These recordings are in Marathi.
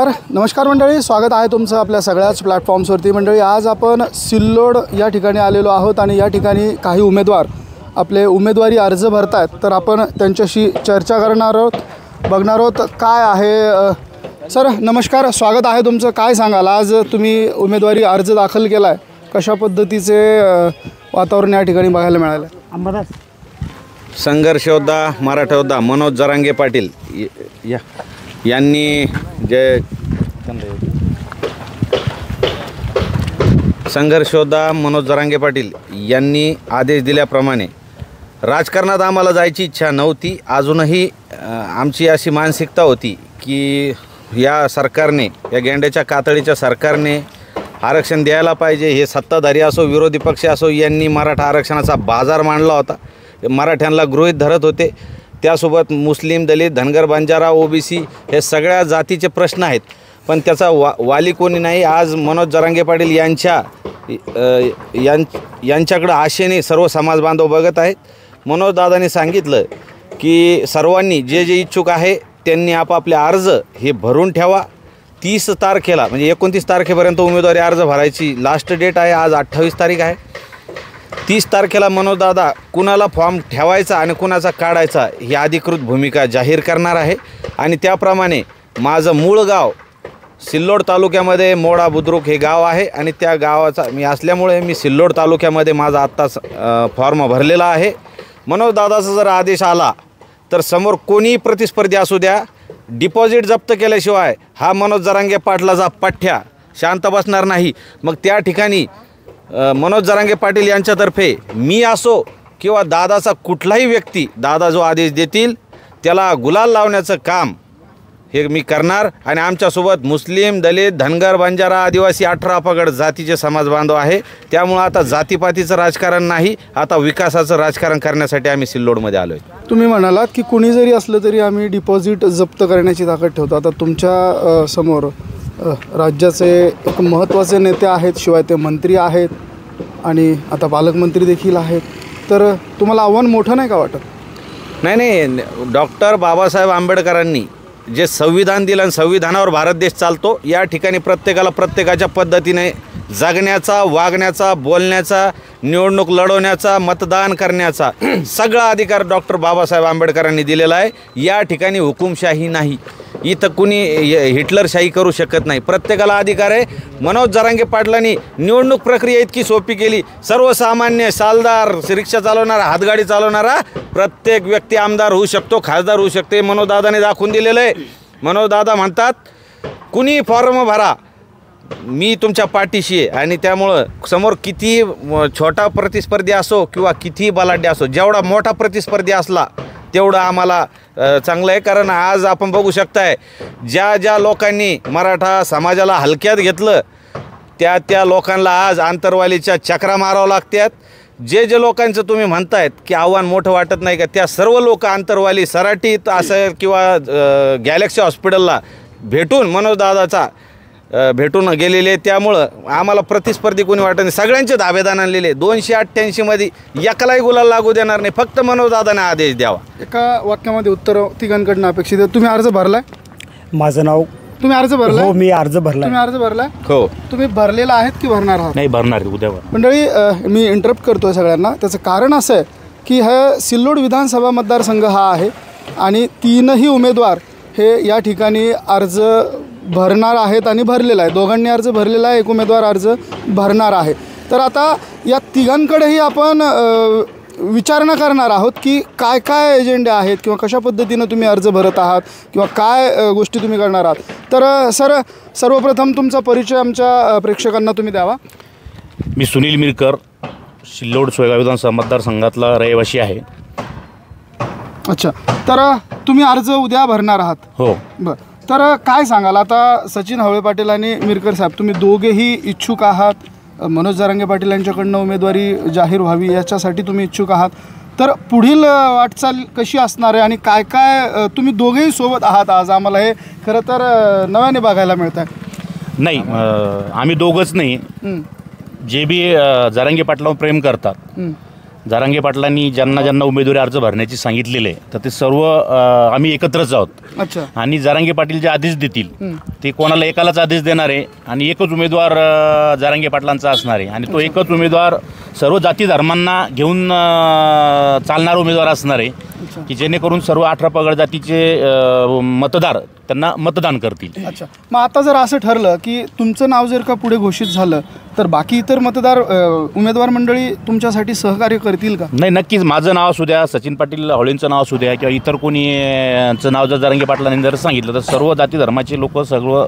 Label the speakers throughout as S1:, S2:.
S1: नमस्कार मंडळी, स्वागत आहे तुमचं आपल्या सगळ्याच प्लॅटफॉर्म्सवरती। मंडळी, आज आपण सिल्लोड या ठिकाणी आलेलो आहोत आणि या ठिकाणी काही उमेदवार आपले उमेदवारी अर्ज भरतायत, तर आपण त्यांच्याशी चर्चा करणार आहोत, बघणार आहोत काय आहे। सर नमस्कार, स्वागत आहे तुमचं। काय सांगाल, आज तुम्ही उमेदवारी अर्ज दाखल केला आहे, कशा पद्धतीचे वातावरण या ठिकाणी बघायला मिळालं?
S2: अंबादास
S3: संघर्ष योद्धा मराठा योद्धा मनोज जरांगे पाटील यांनी संघर्ष योद्धा मनोज जरांगे पाटील यांनी आदेश दिल्याप्रमाणे राजकारणात आम्हाला जायची इच्छा नव्हती। अजूनही आमची अशी मानसिकता होती की या सरकारने, या गेंड्याच्या कातडीच्या सरकारने आरक्षण द्यायला पाहिजे। हे सत्ताधारी असो विरोधी पक्ष असो, यांनी मराठा आरक्षणाचा बाजार मांडला होता, मराठ्यांना गृहीत धरत होते। त्यासोबत मुस्लिम, दलित, धनगर, बंजारा, ओबीसी हे सगळ्या जातीचे प्रश्न आहेत, पण त्याचा वाली कोणी नाही। आज मनोज जरांगे पाटील यांच्याकडे आशेने सर्व समाज बांधव बघत आहेत। मनोज दादांनी सांगितलं की सर्वांनी जे इच्छुक आहे त्यांनी आपापले अर्ज हे भरून ठेवा। 30 तारखेला म्हणजे 29 तारखेपर्यंत उमेदवारी अर्ज भरायची लास्ट डेट आहे। आज 28 तारीख आहे। 30 तारखेला मनोज दादा कुणाला फॉर्म ठेवायचा आणि कुणाचा काढायचा ही अधिकृत भूमिका जाहीर करणार आहे। आणि त्याप्रमाणे माझं मूळ गाव सिल्लोड तालुक्यामध्ये मोडा बुद्रुक हे गाव आहे आणि त्या गावाचा मी असल्यामुळे मी सिल्लोड तालुक्यामध्ये माझा आत्ताच फॉर्म भरलेला आहे। मनोज दादाचा जर आदेश आला तर समोर कोणीही प्रतिस्पर्धी असू द्या, डिपॉझिट जप्त केल्याशिवाय हा मनोज जरांगे पाटलाचा पठ्ठ्या शांत बसणार नाही। मग त्या ठिकाणी मनोज जरांगे पाटील यांच्यातर्फे मी असो किंवा दादाचा कुठलाही व्यक्ती, दादा जो आदेश देतील त्याला गुलाल लावण्याचं काम हे मी करणार। आणि आमच्यासोबत मुस्लिम, दलित, धनगर, बंजारा, आदिवासी 18 पगड जातीचे समाज बांधव आहे। त्यामुळे आता जातीपातीचं राजकारण नाही, आता विकासाचं राजकारण करण्यासाठी आम्ही सिल्लोडमध्ये आलो आहे।
S1: तुम्ही म्हणालात की कुणी जरी असलं तरी आम्ही डिपॉझिट जप्त करण्याची ताकद ठेवतो। आता तुमच्या समोर राज्याचे एक महत्त्वाचे नेते आहेत, शिवाय ते मंत्री आहेत आणि आता पालकमंत्री देखील आहेत, तर तुम्हाला आव्हान मोठं नाही का वाटत?
S3: नाही, डॉक्टर बाबासाहेब आंबेडकरांनी जे संविधान दिलं आणि संविधानावर भारत देश चालतो, या ठिकाणी प्रत्येकाला प्रत्येकाच्या पद्धतीने जगण्याचा, वागण्याचा, बोलण्याचा, निवडणूक लढवण्याचा, मतदान करण्याचा सगळा अधिकार डॉक्टर बाबासाहेब आंबेडकरांनी दिलेला आहे। या ठिकाणी हुकुमशाही नाही, इथं कुणी हिटलरशाही करू शकत नाही, प्रत्येकाला अधिकार आहे। मनोज जरांगे पाटलांनी निवडणूक प्रक्रिया इतकी सोपी केली, सर्वसामान्य सालदार, रिक्षा चालवणारा, हातगाडी चालवणारा प्रत्येक व्यक्ती आमदार होऊ शकतो, खासदार होऊ शकते। मनोज दादाने दाखवून दिलेलं आहे। मनोज दादा म्हणतात कुणी फॉर्म भरा, मी तुमच्या पाठीशी आहे। आणि त्यामुळं समोर किती छोटा प्रतिस्पर्धी असो किंवा किती बलाढ्य असो, जेवढा मोठा प्रतिस्पर्धी असला तेवढं आम्हाला चांगलं आहे। कारण आज आपण बघू शकताय ज्या लोकांनी मराठा समाजाला हलक्यात घेतलं त्या लोकांना आज आंतरवालीच्या चक्रा मारावं लागतात। जे लोकांचं तुम्ही म्हणतायत की आव्हान मोठं वाटत नाही का, त्या सर्व लोक आंतरवाली सराटीत असेल किंवा गॅलेक्सी हॉस्पिटलला भेटून मनोज दादाचा भेटून गेलेले। त्यामुळं आम्हाला प्रतिस्पर्धी कोणी वाटत नाही, सगळ्यांचे धाबेदान आणलेले। 288 मध्ये एकालाही गुलाल लागू देणार नाही, फक्त मनोज दादाने आदेश द्यावा।
S1: एका वाक्यामध्ये उत्तर तिघांकडनं अपेक्षित आहे। तुम्ही अर्ज भरलाय?
S2: माझं नाव
S1: तुम्ही अर्ज भरलाय?
S2: हो, मी अर्ज भरला।
S1: तुम्ही अर्ज भरलाय?
S3: हो।
S1: तुम्ही भरलेला आहेत की भरणार आहात?
S2: नाही, भरणार उद्या।
S1: मंडळी, मी इंटरप्ट करतोय सगळ्यांना। त्याचं कारण असं आहे की हा सिल्लोड विधानसभा मतदारसंघ हा आहे आणि 3ही उमेदवार हे या ठिकाणी अर्ज भरणार आहेत आणि भरलेला आहे। दोघांनी अर्ज भरलेला आहे, एक उमेदवार अर्ज भरणार आहे। तर आता या तिघांकडेही आपण विचारणा करणार आहोत की काय काय एजेंडे आहेत किंवा कशा पद्धतीनं तुम्ही अर्ज भरत आहात किंवा काय गोष्टी तुम्ही करणार आहात। तर सर, सर्वप्रथम तुमचा परिचय आमच्या प्रेक्षकांना तुम्ही द्यावा।
S4: मी सुनील मिरकर, सिल्लोड सोयगाव विधानसभा मतदारसंघातला रहिवासी आहे।
S1: अच्छा, तर तुम्ही अर्ज उद्या भरणार आहात?
S4: हो।
S1: बरं, तर काय सांगाल, आता सचिन हवळे पाटील आणि मिरकर साहेब तुम्ही दोघेही इच्छुक आहात, मनोज जरांगे पाटील यांच्याकडनं उमेदवारी जाहीर व्हावी याच्यासाठी तुम्ही इच्छुक आहात, तर पुढील वाटचाल कशी असणार आहे आणि काय काय तुम्ही दोघेही सोबत आहात आज, आम्हाला हे खरं तर नव्याने बघायला मिळत आहे।
S4: नाही, आम्ही दोघंच नाही, जे बी जरांगे पाटलावर प्रेम करतात जरांगे पाटलांनी ज्यांना ज्यांना उमेदवारी अर्ज भरण्याची सांगितलेले आहे तर ते सर्व आम्ही एकत्रच आहोत.
S1: अच्छा.
S4: आणि जरांगे पाटील जे आदेश देतील ते कोणाला एकालाच आदेश देणार आहे आणि एकच उमेदवार जरांगे पाटलांचा असणार आहे आणि तो एकच उमेदवार सर्व जाती धर्मांना घेऊन चालणारा उमेदवार असणार आहे की जेणेकरून सर्व 18 पगड जातीचे मतदार त्यांना मतदान करतील.
S1: अच्छा. मग आता जर असं ठरलं की तुमचं नाव जर का पुढे घोषित झालं तर बाकी इतर मतदार उमेदवार मंडळी तुमच्यासाठी सहकार्य करतील का?
S4: नाही, नक्कीच. माझं नाव असू द्या, सचिन पाटील हवळेंचं नाव असू द्या किंवा इतर कोणी यांचं नाव जर जरांगे पाटलांनी जर सांगितलं तर सर्व जाती धर्माचे लोक सर्व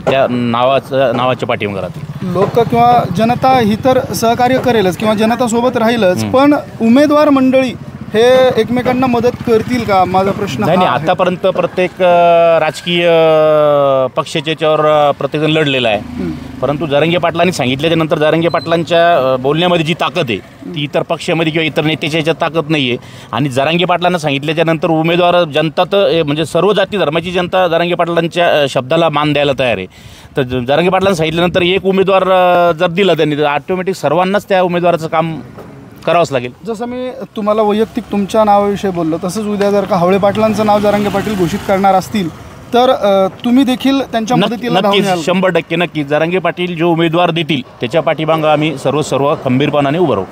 S4: त्या नावाच्या पाठीमागे राहतील.
S1: लोक किंवा जनता ही तर सहकार्य करेलच किंवा जनता सोबत राहीलच, पण उमेदवार मंडळी हे एकमेकांना मदत करतील का? माझा प्रश्न
S4: नाही. आतापर्यंत प्रत्येक राजकीय पक्षाच्या याच्यावर प्रत्येकजण लढलेला आहे, परंतु जरांगे पाटलांनी सांगितल्याच्या नंतर जरांगे पाटलांच्या बोलण्यामध्ये जी ताकद आहे ती इतर पक्षामध्ये किंवा इतर नेत्याच्या याच्यात ताकद नाही आहे. आणि जरांगे पाटलांना सांगितल्याच्या नंतर उमेदवार जनता तर म्हणजे सर्व जाती धर्माची जनता जरांगे पाटलांच्या शब्दाला मान द्यायला तयार आहे. तर जरांगे पाटलांना सांगितल्यानंतर एक उमेदवार जर दिला त्यांनी तर ऑटोमॅटिक सर्वांनाच त्या उमेदवाराचं काम करावंच लागेल.
S1: जसं मी तुम्हाला वैयक्तिक तुमच्या नावाविषयी बोललो तसंच उद्या जर का हवळे पाटलांचं नाव जरांगे पाटील घोषित करणार असतील तर तुम्ही देखील त्यांच्या मदतीला धावून याल?
S4: नक्कीच, 100% नक्की. जरांगे पाटील जो उमेदवार देतील त्याच्या पाठीमागं आम्ही सर्व खंबीरपणाने उभं राहू.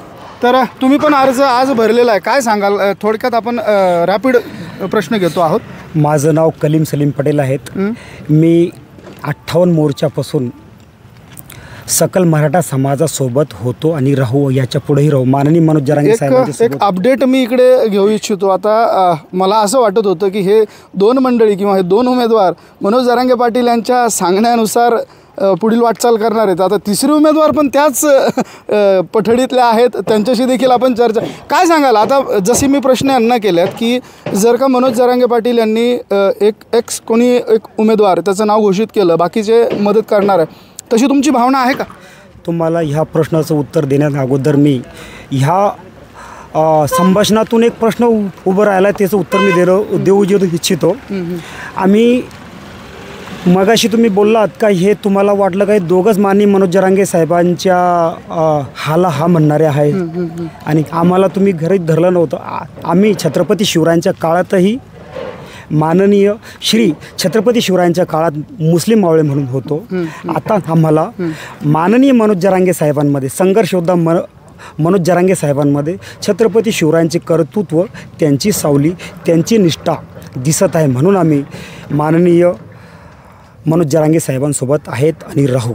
S1: तर तुम्ही पण अर्ज आज भरलेला आहे, काय सांगाल? थोडक्यात आपण रॅपिड प्रश्न घेतो आहोत.
S2: माझं नाव कलीम सलीम पटेल आहेत. मी 58 मोर्चापासून सकल मराठा समाजासोबत होतो आणि राहू, याच्या पुढेही राहू. माननीय मनोज जरांगे साहेबांच्या
S1: एक अपडेट मी इकडे घेऊ इच्छितो. आता मला असं वाटत होतं की हे दोन मंडळी किंवा हे दोन उमेदवार मनोज जरांगे पाटील यांच्या सांगण्यानुसार पुढील वाटचाल करणार आहेत. आता तिसरे उमेदवार पण त्याच पठडीतले आहेत, त्यांच्याशी देखील आपण चर्चा. काय सांगाल आता, जसे मी प्रश्न यांना केल्यात की जर का मनोज जरांगे पाटील यांनी एक उमेदवार त्याचं नाव घोषित केलं, बाकीचे मदत करणार आहे, तशी तुमची भावना आहे का?
S2: तुम्हाला ह्या प्रश्नाचं उत्तर देण्यात अगोदर मी ह्या संभाषणातून एक प्रश्न उभं राहिला आहे, त्याचं उत्तर मी देऊ इच्छितो. आम्ही मगाशी तुम्ही बोललात का हे तुम्हाला वाटलं काय दोघंच माननीय मनोज जरांगे साहेबांच्या हा म्हणणारे आहे आणि आम्हाला तुम्ही घरीच धरलं नव्हतं. आम्ही छत्रपती शिवरायांच्या काळातही माननीय श्री छत्रपती शिवरायांच्या काळात मुस्लिम मावळे म्हणून होतो. आता आम्हाला माननीय मनोज जरांगे साहेबांमध्ये संघर्ष योद्धा मनोज जरांगे साहेबांमध्ये छत्रपती शिवरायांचे कर्तृत्व, त्यांची सावली, त्यांची निष्ठा दिसत आहे. म्हणून आम्ही माननीय मनोज जरांगे साहेबांसोबत आहेत आणि राहू.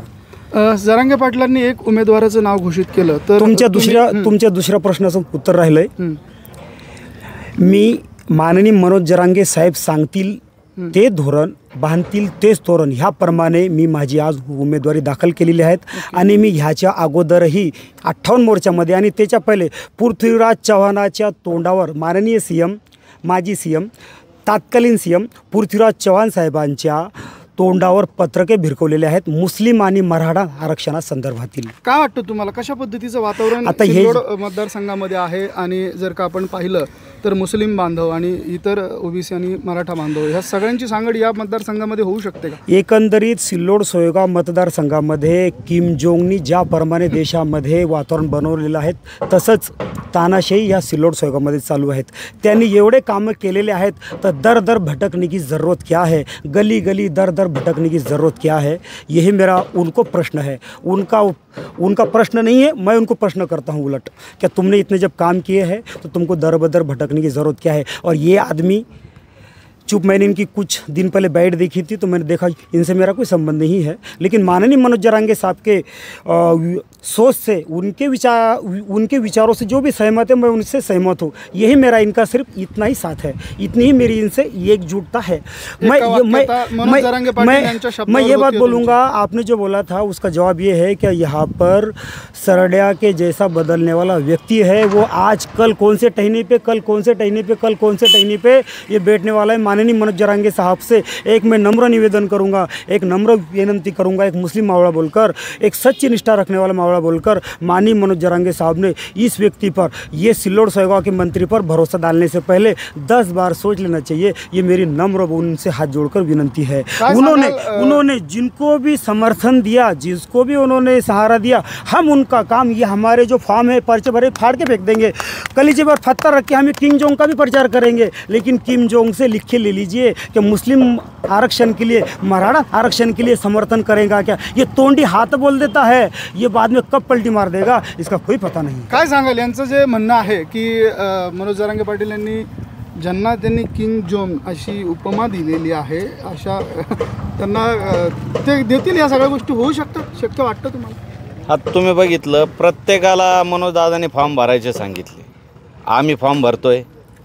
S1: जरांगे पाटलांनी एक उमेदवाराचं नाव घोषित केलं तर
S2: तुमच्या दुसऱ्या प्रश्नाचं उत्तर राहिलं आहे. मी माननीय मनोज जरांगे साहेब सांगतील ते धोरण, बांधतील तेच तोरण, ह्याप्रमाणे मी माझी आज उमेदवारी दाखल केलेली आहेत. आणि मी ह्याच्या अगोदरही 58 मोर्चामध्ये आणि त्याच्या पहिले पृथ्वीराज चव्हाणाच्या तोंडावर माननीय CM, माजी CM, तात्कालीन CM पृथ्वीराज चव्हाण साहेबांच्या तोंडावर पत्रके भिरकवलेले आहेत मुस्लिम आणि मराठा आरक्षणासंदर्भातील.
S1: काय वाटतं तुम्हाला, कशा पद्धतीचं वातावरण
S2: आता
S1: सिल्लोड मतदारसंघामध्ये आहे? आणि जर का आपण पाहिलं तर मुस्लिम बांधव आणि इतर OBC आणि मराठा बांधव ह्या सगळ्यांची सांगड या मतदारसंघामध्ये होऊ शकते का?
S2: एकंदरीत सिल्लोड सोयगाव मतदारसंघामध्ये किम जोंगनी ज्याप्रमाणे देशामध्ये वातावरण बनवलेलं आहे तसंच तानाशाही या सिल्लोड सोयगावमध्ये चालू आहेत. त्यांनी एवढे कामं केलेले आहेत तर दर दर भटकने की ज़रूरत क्या है, गली गली दर दर भटकने की ज़रूरत क्या है, यही मेरा उनको प्रश्न है. उनका प्रश्न नहीं है, मैं उनको प्रश्न करता हूँ उलट, क्या तुमने इतने जब काम किए हैं तो तुमको दर बदर भटकने की ज़रूरत क्या है. और ये आदमी चुप, मैंने इनकी कुछ दिन पहले बैठ देखी थी तो मैंने देखा इनसे मेरा कोई संबंध नहीं है. लेकिन माननीय मनोज जरांगे साहब के सोच से, उनके विचारों से जो भी सहमत है मैं उनसे सहमत हूँ. यही मेरा इनका सिर्फ इतना ही साथ है, इतनी ही मेरी इनसे एकजुटता है. मैं ये बात बोलूँगा, आपने जो बोला था उसका जवाब ये है कि यहाँ पर सरड्या के जैसा बदलने वाला व्यक्ति है वो आज कल कौन से टहनी पे, कल कौन से टहनी पे, कल कौन से टहनी पे ये बैठने वाला है. माननीय मनोज जरांगे साहब से एक मैं नम्र निवेदन करूंगा, एक नम्र विनंती करूंगा, एक मुस्लिम मावड़ा बोलकर, एक सच्ची निष्ठा रखने वाला मावड़ा बोलकर माननीय मनोज जरांगे साहब ने इस व्यक्ति पर, ये सिल्लोड सोयगांव के मंत्री पर भरोसा डालने से पहले 10 बार सोच लेना चाहिए। ये मेरी नम्र उनसे हाथ जोड़कर विनंती है। उन्होंने जिनको भी समर्थन दिया, जिसको भी उन्होंने सहारा दिया, हम उनका काम, ये हमारे जो फॉर्म है पर्चे भरे फाड़ के फेंक देंगे, कलीजे पर पत्थर रख के हमें किम जोंग का भी प्रचार करेंगे, लेकिन किम जोंग से लिख के ले लीजिए कि मुस्लिम आरक्षण के लिए, मराठा आरक्षण के लिए समर्थन करेगा क्या? ये तोंडी हाथ बोल देता है, ये बाद में कब पलटी मार देगा इसका कोई पता नहीं।
S1: काय सांगाल? यांचं जे म्हणणं आहे की मनोज जरांगे पाटील यांनी ज्यांना त्यांनी किंग जोंग अशी उपमा दिलेली आहे, अशा त्यांना ते देतील, या सगळ्या गोष्टी होऊ शकतात, शक्य वाटतं तुम्हाला?
S3: आता तुम्ही बघितलं, प्रत्येकाला मनोजदादांनी फॉर्म भरायचे सांगितले, आम्ही फॉर्म भरतोय।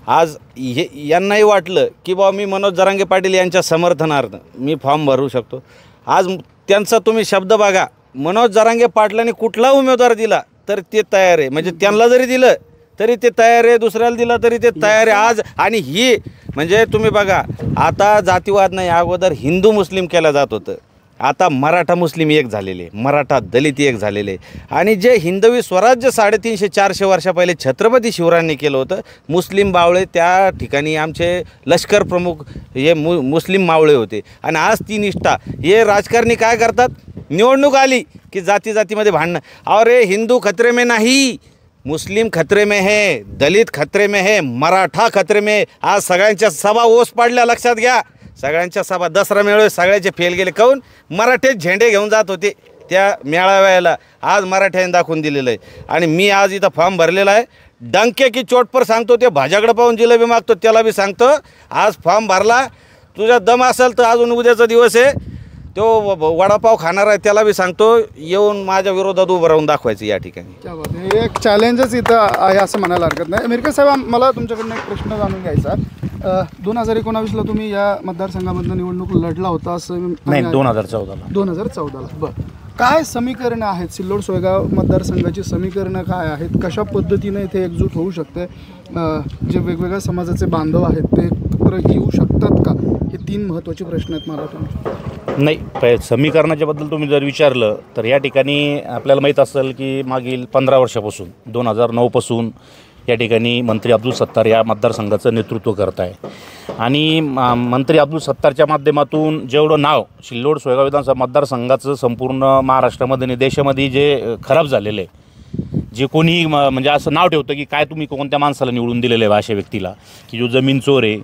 S3: आज हे यांनाही वाटलं की बाबा मी मनोज जरांगे पाटील यांच्या समर्थनार्थ मी फॉर्म भरू शकतो। आज त्यांचा तुम्ही शब्द बघा, मनोज जरांगे पाटलांनी कुठला उमेदवार दिला तर ते तयार आहे, म्हणजे त्यांना जरी दिलं तरी ते तयार आहे, दुसऱ्याला दिलं तरी ते तयार आहे आज। आणि ही म्हणजे तुम्ही बघा, आता जातीवाद नाही, अगोदर हिंदू मुस्लिम केलं जात होतं, आता मराठा मुस्लिम एक झालेले, मराठा दलित एक झालेले। आणि जे हिंदवी स्वराज्य 350-400 वर्षा पहिले छत्रपती शिवरायांनी केलं होतं, मुस्लिम बावळे त्या ठिकाणी आमचे लष्कर प्रमुख हे मुस्लिम मावळे होते। आणि आज ती निष्ठा, हे राजकारणी काय करतात, निवडणूक आली की जाती जातीमध्ये भांडणं। अरे हिंदू खतरे में नहीं, मुस्लिम खतरे में है, दलित खतरे में है, मराठा खतरे में। आज सगळ्यांच्या सभा ओस पाडल्या, लक्षात घ्या, सगळ्यांच्या सभा दसरा मेळावे सगळ्याचे फेल गेले, काऊन मराठे झेंडे घेऊन जात होते त्या मेळाव्याला, आज मराठ्यांनी दाखवून दिलेलं आहे। आणि मी आज इथं फॉर्म भरलेला आहे, डंके की चोट पर सांगतो, ते भाज्याकडे पाहून जिलेबी मागतो त्याला बी सांगतो, आज फॉर्म भरला, तुझ्या दम असेल तर अजून उद्याचा दिवस आहे, तो वडापाव खाणार आहे त्याला बी सांगतो, येऊन माझ्या विरोधात उभं राहून दाखवायचं या ठिकाणी।
S1: हे एक चॅलेंजच इथं आहे असं म्हणायला हरकत नाही। मिरके साहेब, मला तुमच्याकडनं एक प्रश्न जाणून घ्यायचा। 2019ला तुम्ही या मतदारसंघामधनं निवडणूक लढला होता असं?
S4: नाही, 2014ला।
S1: 2014ला, बरं। काय समीकरणं आहेत सिल्लोड सोयगाव मतदारसंघाची, समीकरणं काय आहेत, कशा पद्धतीने इथे एकजूट होऊ शकते, जे वेगवेगळ्या समाजाचे बांधव आहेत ते एकत्र येऊ शकतात का? हे 3 महत्त्वाचे प्रश्न आहेत मला तुमचे।
S4: नाही, समीकरणाच्याबद्दल तुम्ही जर विचारलं तर या ठिकाणी आपल्याला माहीत असेल की मागील 15 वर्षापासून 2009पासून या ठिकाणी मंत्री अब्दुल सत्तार या मतदारसंघाचं नेतृत्व करत आहे। आणि मंत्री अब्दुल सत्तारच्या माध्यमातून जेवढं नाव सिल्लोड सोयगाव विधानसभा मतदारसंघाचं संपूर्ण महाराष्ट्रामध्ये आणि देशामध्ये जे खराब झालेलं आहे, जे कोणी म्हणजे असं नाव ठेवतं की काय तुम्ही कोणत्या माणसाला निवडून दिलेलं आहे अशा व्यक्तीला, की जो जमीन चोर आहे,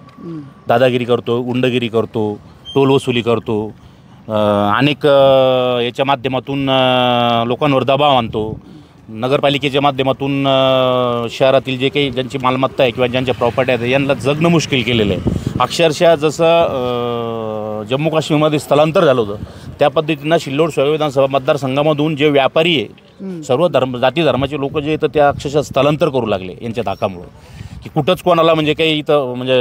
S4: दादागिरी करतो, गुंडगिरी करतो, टोल वसुली करतो, अनेक याच्या माध्यमातून लोकांवर दबाव आणतो, नगरपालिकेच्या माध्यमातून शहरातील जे काही ज्यांची मालमत्ता आहे किंवा ज्यांच्या प्रॉपर्टी आहेत यांना जगणं मुश्किल केलेलं आहे। अक्षरशः जसं जम्मू काश्मीरमध्ये स्थलांतर झालं होतं त्या पद्धतीनं सिल्लोड सोयगाव विधानसभा मतदारसंघामधून जे व्यापारी आहे, सर्व जाती धर्माचे लोक जे येतं त्या अक्षरशः स्थलांतर करू लागले यांच्या धाकामुळं, की कुठंच कोणाला म्हणजे काही इथं म्हणजे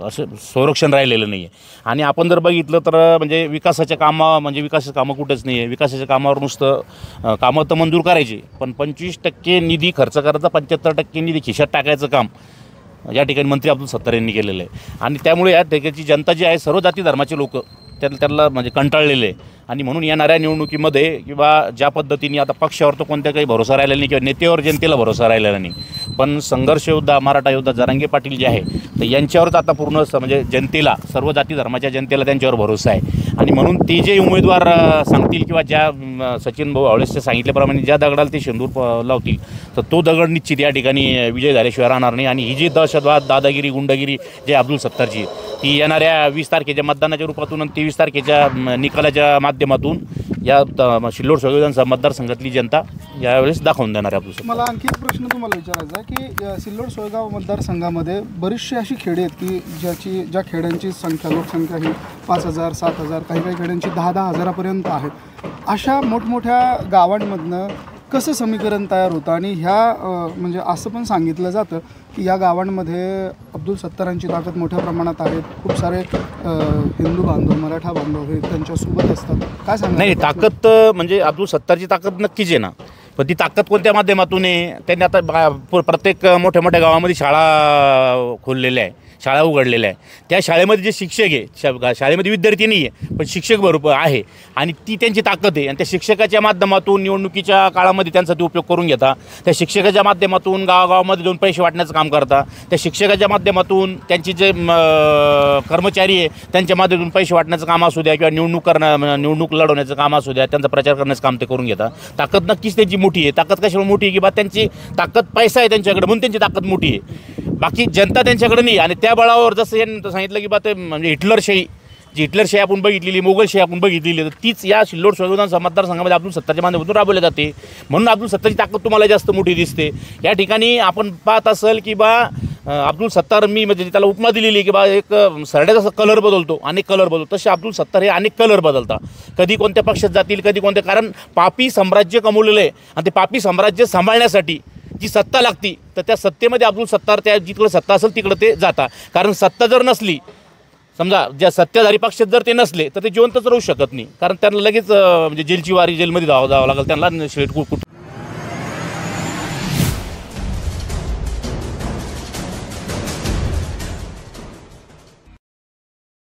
S4: असं संरक्षण राहिलेलं नाही आहे। आणि आपण जर बघितलं तर म्हणजे विकासाच्या कामं कुठंच नाही आहे। विकासाच्या कामावर नुसतं कामं तर मंजूर करायची, पण 25% निधी खर्च करायचा, 75% निधी खिशात टाकायचं काम या ठिकाणी मंत्री अब्दुल सत्तार यांनी केलेलं आहे। आणि त्यामुळे या ठिकाणची जनता जी आहे, सर्व जाती धर्माचे लोक त्यांना म्हणजे कंटाळलेले आहे। आणि म्हणून येणाऱ्या निवडणुकीमध्ये किंवा ज्या पद्धतीने आता पक्षावर तर कोणत्या काही भरोसा राहिलेला नाही किंवा नेत्यावर जनतेला भरोसा राहिलेला नाही, पण संघर्ष योद्धा मराठा योद्धा जरांगे पाटील जे आहे तर यांच्यावरच आता पूर्ण म्हणजे जनतेला, सर्व जाती धर्माच्या जनतेला त्यांच्यावर भरोसा आहे। आणि म्हणून ते जे उमेदवार सांगतील किंवा ज्या सचिन भाऊ आवळेसचे सांगितल्याप्रमाणे ज्या दगडाला ते शेंदूर लावतील तर तो दगड निश्चित या ठिकाणी विजय झाल्याशिवाय राहणार नाही। आणि ही जी दहशतवाद, दादागिरी, गुंडगिरी जे अब्दुल सत्तारची, ती येणाऱ्या 20 तारखेच्या मतदानाच्या रूपातून आणि 23 तारखेच्या निकालाच्या माध्यमातून या सिल्लोड सोयगाव विधानसभा मतदारसंघातली जनता यावेळेस दाखवून देणार आहे। अब्दुल
S1: मला आणखी एक प्रश्न तुम्हाला विचारायचा आहे की सिल्लोड सोयगाव मतदारसंघामध्ये बरीचशी अशी खेडे आहेत की ज्या खेड्यांची लोकसंख्या ही 5,000, 7,000, काही खेड्यांची 10-10 हजारापर्यंत आहेत। अशा मोठमोठ्या गावांमधनं कसं समीकरण तयार होतं? आणि ह्या म्हणजे असं पण सांगितलं जातं की या गावांमध्ये अब्दुल सत्तारांची ताकद मोठ्या प्रमाणात आहे, खूप सारे हिंदू बांधव, मराठा बांधव हे त्यांच्यासोबत असतात, काय सांगा?
S4: नाही, ताकद म्हणजे अब्दुल सत्तारची ताकद नक्कीच आहे ना, पण ती ताकद कोणत्या माध्यमातून आहे? त्यांनी आता प्रत्येक मोठ्या मोठ्या गावामध्ये शाळा खोललेल्या आहे, शाळा उघडलेल्या आहे. त्या शाळेमध्ये जे शिक्षक आहे, शाळेमध्ये विद्यार्थी नाही आहे पण शिक्षक बरोबर आहे आणि ती त्यांची ताकद आहे. आणि त्या शिक्षकाच्या माध्यमातून निवडणुकीच्या काळामध्ये त्यांचा ते उपयोग करून घेता. त्या शिक्षकाच्या माध्यमातून गावागावामध्ये जाऊन पैसे वाटण्याचं काम करता. त्या शिक्षकाच्या माध्यमातून त्यांची जे कर्मचारी आहे त्यांच्या माध्यमातून पैसे वाटण्याचं काम असू द्या किंवा निवडणूक लढवण्याचं काम असू द्या, त्यांचा प्रचार करण्याचं काम ते करून घेतात. ताकद नक्कीच त्यांची मोठी आहे. ताकद कशामुळे मोठी आहे की बा त्यांची ताकद पैसा आहे त्यांच्याकडे म्हणून त्यांची ताकद मोठी आहे. बाकी जनता त्यांच्याकडे नाही. आणि त्या बळावर जसं यांनी सांगितलं की बा ते म्हणजे हिटलरशाही, जी हिटलरशाही आपण बघितलेली, मोगलशाही आपण बघितलेली, तर तीच या सिल्लोड सोयगाव मतदारसंघामध्ये अब्दुल सत्तारच्या माध्यमातून राबवली जाते. म्हणून अब्दुल सत्तारची ताकद तुम्हाला जास्त मोठी दिसते. या ठिकाणी आपण पाहत असेल की बा अब्दुल सत्तार, मी म्हणजे त्याला उपमा दिलेली की बा एक सरड्या जसं कलर बदलतो, अनेक कलर बदलतो, तसे अब्दुल सत्तार हे अनेक कलर बदलतात. कधी कोणत्या पक्षात जातील, कधी कोणत्या, कारण पापी साम्राज्य कमवलेलं आहे आणि ते पापी साम्राज्य सांभाळण्यासाठी जी सत्ता लागती तर त्या सत्तेमध्ये अब्दुल सत्तार त्या जिकडे सत्ता असेल तिकडे ते जाता. कारण सत्ता जर नसली, समजा ज्या सत्ताधारी पक्षात जर ते नसले तर ते जिवंतच राहू शकत नाही. कारण त्यांना लगेच म्हणजे जेलची वारी, जेलमध्ये जावं लागेल त्यांना. शेट कुठ